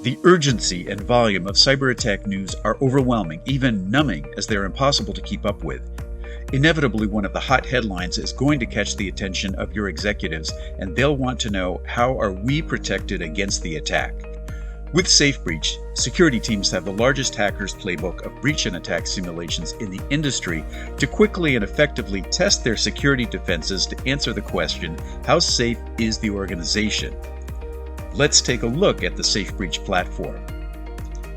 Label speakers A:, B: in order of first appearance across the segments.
A: The urgency and volume of cyber attack news are overwhelming, even numbing, as they are impossible to keep up with. Inevitably, one of the hot headlines is going to catch the attention of your executives, and they'll want to know, how are we protected against the attack? With SafeBreach, security teams have the largest hacker's playbook of breach and attack simulations in the industry to quickly and effectively test their security defenses to answer the question, how safe is the organization? Let's take a look at the SafeBreach platform.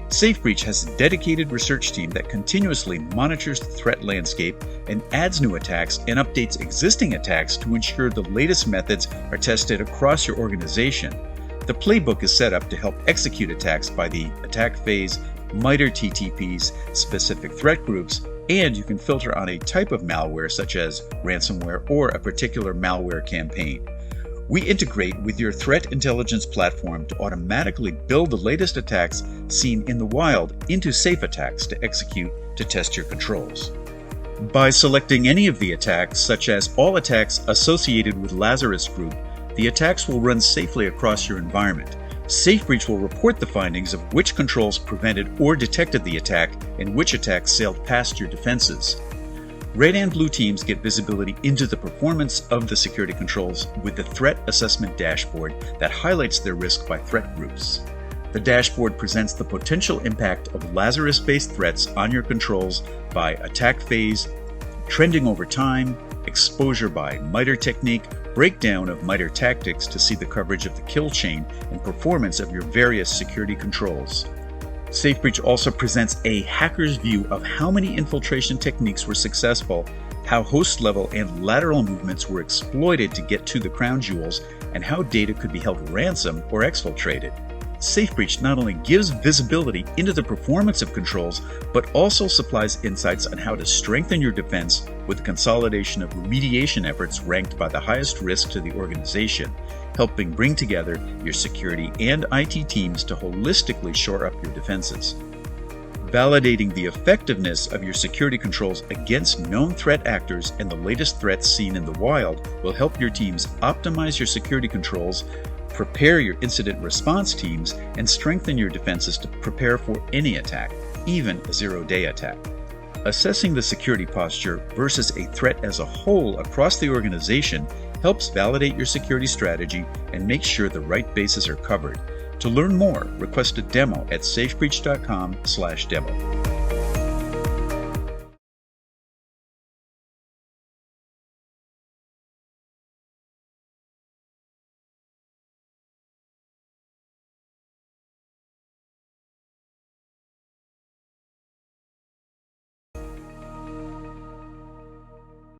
A: SafeBreach has a dedicated research team that continuously monitors the threat landscape and adds new attacks and updates existing attacks to ensure the latest methods are tested across your organization. The playbook is set up to help execute attacks by the attack phase, MITRE TTPs, specific threat groups, and you can filter on a type of malware such as ransomware or a particular malware campaign. We integrate with your threat intelligence platform to automatically build the latest attacks seen in the wild into safe attacks to execute to test your controls. By selecting any of the attacks, such as all attacks associated with Lazarus Group, the attacks will run safely across your environment. SafeBreach will report the findings of which controls prevented or detected the attack and which attacks sailed past your defenses. Red and blue teams get visibility into the performance of the security controls with the Threat Assessment Dashboard that highlights their risk by threat groups. The dashboard presents the potential impact of Lazarus-based threats on your controls by attack phase, trending over time, exposure by MITRE technique, breakdown of MITRE tactics to see the coverage of the kill chain and performance of your various security controls. SafeBreach also presents a hacker's view of how many infiltration techniques were successful, how host level and lateral movements were exploited to get to the crown jewels, and how data could be held ransom or exfiltrated. SafeBreach not only gives visibility into the performance of controls, but also supplies insights on how to strengthen your defense with the consolidation of remediation efforts ranked by the highest risk to the organization, helping bring together your security and IT teams to holistically shore up your defenses. Validating the effectiveness of your security controls against known threat actors and the latest threats seen in the wild will help your teams optimize your security controls, prepare your incident response teams, and strengthen your defenses to prepare for any attack, even a zero-day attack. Assessing the security posture versus a threat as a whole across the organization helps validate your security strategy and make sure the right bases are covered. To learn more, request a demo at safebreach.com/demo.